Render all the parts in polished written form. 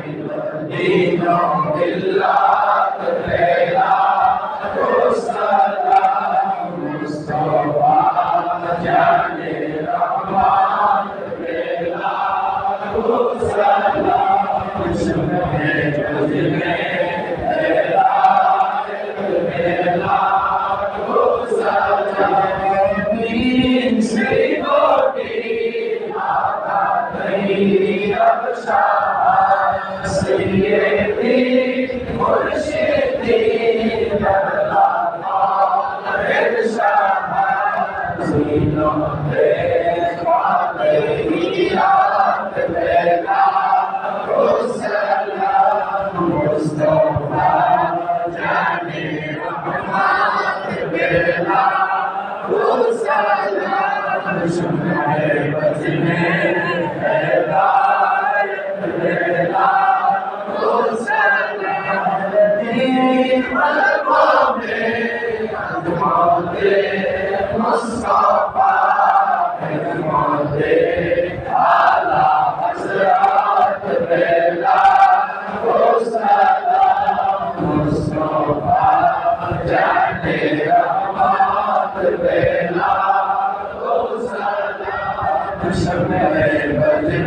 Dino Billah Leila Salam Mustafa Jane Rahman Leila Salam Shubhe Jazme Leila Leila Salam Din Sri Goti Ata Dai Abshah Sayyidi Murshidi Allah Irshad Zino Alayhiyat Leila Salam Mustafa Jani Rahmat Leila Salam Shubhe Bazme Leila Leila Mustafa ala Hazrat Leila Salam Mustafa Jane Rahmat Leila Salam Shubhe Bazme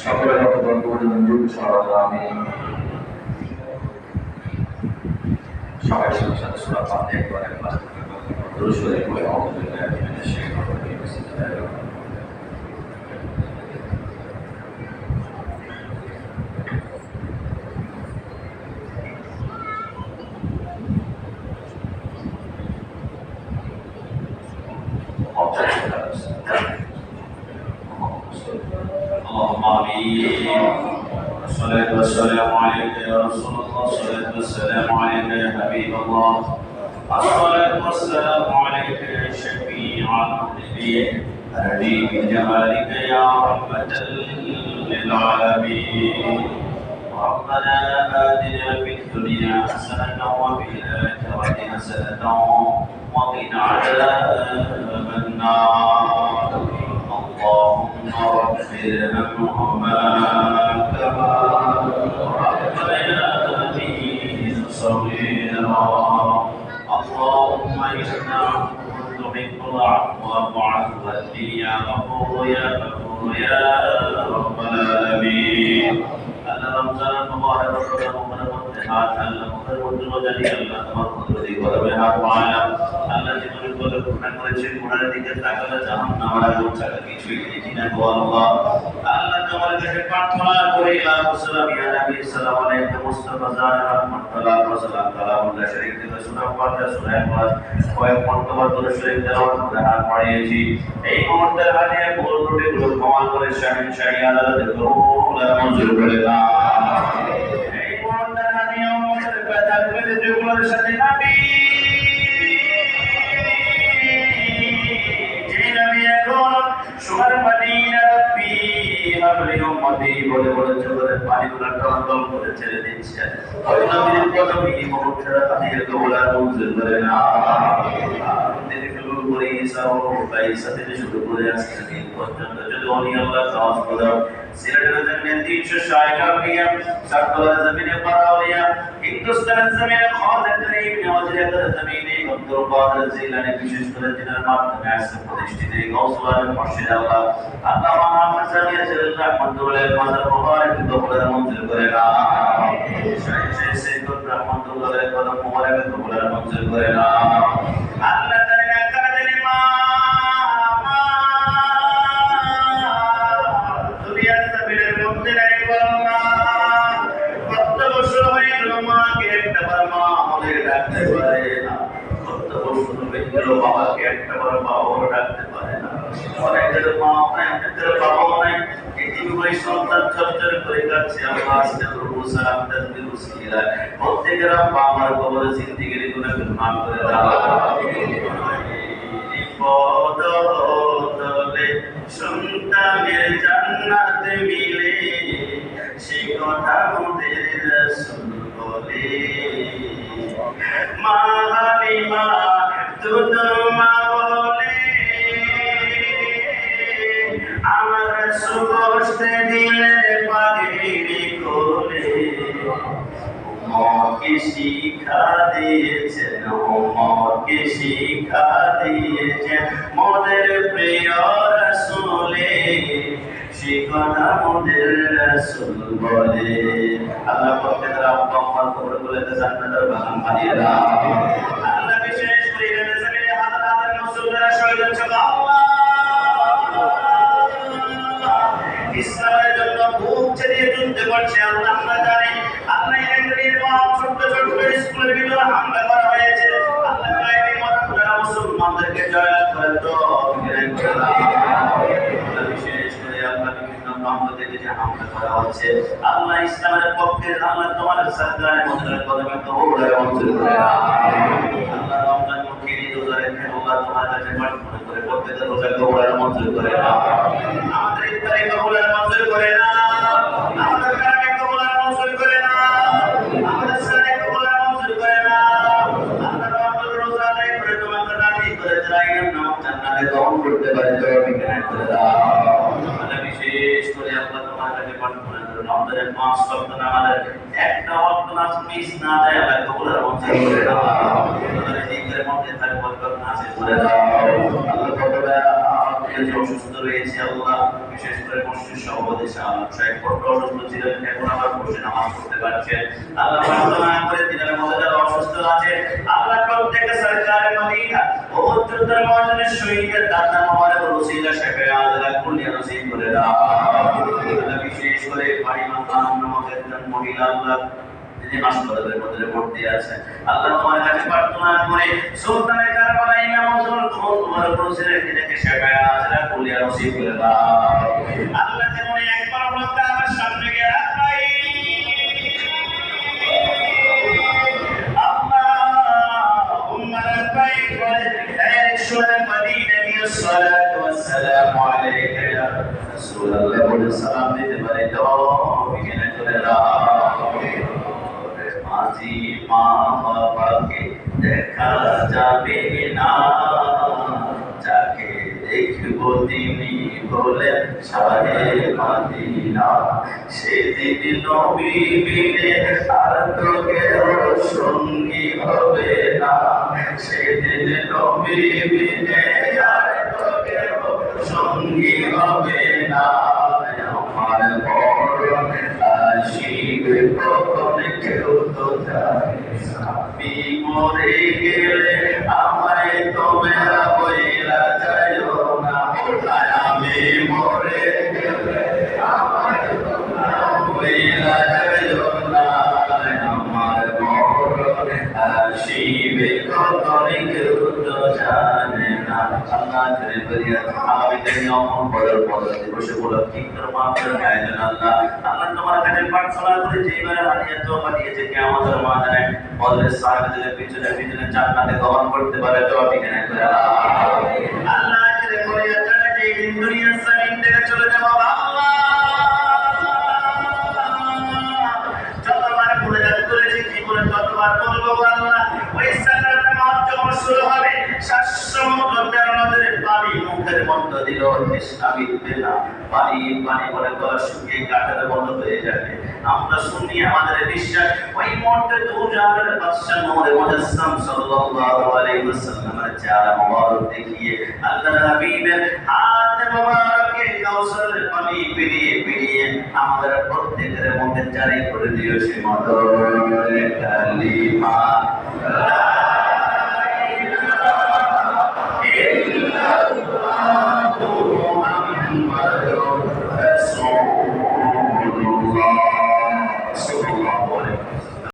সকলের সবাই সাথে সূরা ফাতিহা করে একবার দরুদ শরীফ পড়ে আউযু বিল্লাহি মিনাশ শাইতানির রাজিম বিসমিল্লাহির রহমানির রহিম اللهم آمين الصلاة والسلام عليك يا رسول الله الصلاة والسلام عليك يا حبيب الله الصلاة والسلام عليك يا شفيع المذنبين أهدي بجمالك يا رحمة للعالمين ربنا آتنا في الدنيا حسنة وفي الآخرة حسنة وقنا عذاب النار اللهم اغفر لهما كما ربياني صغيرا اللهم إنا نحب العفو فاعف عني يا غفور يا غفور يا رب العالمين رمضان المبارك رمضان المتحاد المغفر والجلال الله تبارك وتعالى وعلى الله জীবনে বলে গুনাহ করেছে গুনাহের দিকে তাকালে জাহান্নাম আর আগুন ছাড়া কিছুই নেই না গো আল্লাহ আল্লাহ তোমার কাছে প্রার্থনা করি ইয়া মুসলিম ইয়া নবী সাল্লাল্লাহু আলাইহি মুস্তাফা জান রাহমাতুল্লাহ ওয়া সাল্লাম কালামুল্লাহ শরীফ থেকে সূরা ফাতিহা সূরা ইখলাস কয়েক মর্তবা দরুদ শরীফ তেলাওয়াত করে হাত বাড়িয়েছি এই মুহূর্তে হাজিয়ে ভুল ত্রুটিগুলো ক্ষমা করে শাহিন শাহী আদালতে কবুল আর মঞ্জুর করে দাও এই মুহূর্তে হাজিয়ে আমাদের কথা বলে যেগুলোর সাথে নবী সুমার মদিনা রব্বি হাবলি উম্মতি বলে বলে চোখের পানিগুলো টলটল করে ছেড়ে দিচ্ছে ওই নবীর কদমে এই মুহূর্তের হাদিয়া কবুল আর মঞ্জুর করে না তিনি শুরু করে ঈসা ও বাইসা থেকে শুরু করে আজকে দিন পর্যন্ত যদি উনি আল্লাহ খাওয়াজ করে সিলেটের জমিনে 360 আউলিয়া সাতবার জমিনে পারাউলিয়া হিন্দুস্তানের জমিনে খাজা করিম নওয়াজের জমিনে আব্দুল কাদের জিলানী বিশেষ করে জিনার মাধ্যমে আজকে প্রতিষ্ঠিত এই গৌসুল মসজিদ আল্লাহ আল্লাহ মুহাম্মদ সাল্লাল্লাহু আলাইহি রাহমাতুল্লাহ মাজার মুবারক কবুল মঞ্জুর করে না সেই সেই রহমাতুল্লাহ কদম মুবারক কবুল মঞ্জুর করে না আল্লাহ তাআলা কাদের মা দুনিয়ার জমিনের মধ্যে নাই বলনা কত বছর হয়ে গেল মাকে একটা বার মা আমাদের ডাকতে পারে না কত বছর হয়ে গেল বাবাকে একটা বার বাবাও ডাকতে পারে না অনেকের মা অনেকের বাবা নাই এই জীবনে সন্তান চর্চার করে যাচ্ছে আল্লাহ আজকে রুহু সালাম তাসবিহ উসিলা প্রত্যেকের বাবার কবর জিন্দেগির গুনাহ মাফ করে দাও পদতলে সন্তানের জান্নাত মিলে সেই কথা মোদের রাসূল বলে মা হালিমা দুধ মা বলে আমার সুগোষ্ঠে দিলে পাগিরি কোলে মকে শিক্ষা দিয়েছেন মকে শিক্ষা দিয়েছেন মোদের প্রিয় রাসূলে সে কথা মোদের রাসূল বলে আল্লাহ প্রত্যেকের আব্বা আম্মার কবর গুলোতে জান্নাতের বাগান বানিয়ে দাও আল্লাহ বিশেষ করে জমিনে হাজার মুসলমানরা শহীদ হচ্ছে আল্লাহ ইসলামের জন্য বুক ছেড়ে যুদ্ধ করছে আল্লাহ আমরা জানি আল্লাহ এর ছোট ছোট স্কুলের ভিতরে হামলা করা হয়েছে আল্লাহ কায়েমি মাদ্রাসা মুসলমানদেরকে জয়লাভ করে তো বিশেষ করে আল্লাহ বিভিন্ন প্রান্ত থেকে যে হামলা করা হচ্ছে আল্লাহ ইসলামের পক্ষে আল্লাহ তোমার সরকারের মধ্যে কদমে তো ওরে মঞ্জুর করে আল্লাহ রমজান মুখী রোজা রেখে আল্লাহ তোমার কাছে প্রার্থনা করে প্রত্যেকটা রোজা কবুল মঞ্জুর করে আমাদের ইফতারি কবুল মঞ্জুর করে না আমাদের কারামে কবুল মঞ্জুর করে না আমাদের সাথে কবুল মঞ্জুর করে না আল্লাহ রমজান রোজা রেখে করে তোমাকে রাজি করে যাই না জান্নাতে গ্রহণ করতে পারে তৌফিক দান করে দাও আল্লাহ বিশেষ করে আল্লাহ তোমার কাছে প্রার্থনা করে রমজানের 5 ওয়াক্ত নামাজের একটা ওয়াক্ত নামাজ মিস না যায় আল্লাহ কবুল মঞ্জুর করে দাও আল্লাহ জিকিরের মধ্যে থাকবে বরকত নাসিব করে দাও আল্লাহ কবুল যে অসুস্থ রয়েছে আল্লাহ, বিশেষ করে মসজিদ সভাপতি সাহেব বড্ড অসুস্থ ছিলেন, এখন আবার বসে নামাজ পড়তে পারছেন। আল্লাহ প্রার্থনা করে দিনের মধ্যে যারা অসুস্থ আছে আল্লাহ প্রত্যেককে সরকারে মদিনা ও উচ্চতর ময়দানের শহীদের দাদা মোবারক রসিলা শেফে আল্লাহ কুলিয়া নসিব করে দাও। আল্লাহ বিশেষ করে বাড়ি মাতাম নামক একজন মহিলা আল্লাহ যিনি হাসপাতালের মধ্যে ভর্তি আছে, আল্লাহ তোমার কাছে প্রার্থনা করে সুলতানের কারবালা ইমাম হুজুর তোমার রসিলা এটাকে শেফে আল্লাহ কুলিয়া নসিব করে দাও। আল্লাহ যেমন একবার বলতে আমার সামনে গিয়ে রাখাই الصلاة والسلام عليك يا رسول الله والسلام দিতে পারে তো বিঘ্ন করে দাও। মাঝি মা বাবাকে দেখা যাবে না, যাকে দেখবো তিনি বলেন সাহে মদিনা। সেদিন নবী বিনে আর তো কেউ সঙ্গী হবে না, সেদিন নবী বিনে আর তো কেউ সঙ্গী হবে না। আমার বড় আসিবে কখন কেউ তো জানে না, আমি মরে গেলে আমায় তোমরা বইলা যাইও না, আমি মরে গেলে আমায় তোমরা বইলা যাইও না। আমার বড় আসিবে কখন কেউ তো জানে না। আল্লাহ করে করিয়া আগামী দিনে অমন বড় বড় দিবস উপলক্ষে মাহফিল আয়োজন আল্লাহ আল্লাহ তোমার কাছে প্রার্থনা করে যেইবারে হাদিয়া তো পাঠিয়েছে কি আমাদের মাঝে বদরের সাহাবীদের পিছনে পিছনে জান্নাতে গমন করতে পারে তো বিজ্ঞান করে আল্লাহ করে করিয়া তারা যে দুনিয়ার জমিন থেকে চলে যাবো আল্লাহ যতবার গুনাহ করেছি জীবনে ততবার বলবো আল্লাহ ওই সালাতের মাহফিল যখন শুরু হবে শ্বাসমূদ্রের নদীর পানি মুখের মধ্য দিল তৃষ্ণা মিটবে না, পানি পানি বলে গলা শুকিয়ে কাটার বন্ধ হয়ে যাবে। আমরা শুনি আমাদের বিশ্বাস ওই মুহূর্তে দুজাহানের বাদশা নূরে মুজাসসাম সাল্লাল্লাহু আলাইহি ওয়াসাল্লামের চেহারা মোবারক দেখিয়ে আল্লাহর হাবিবের হাত মোবারকে কাউসারের পানি পিরিয়ে পিরিয়ে আমাদের প্রত্যেকের মধ্যে জারি করে দিও সে মধুর কালিমা।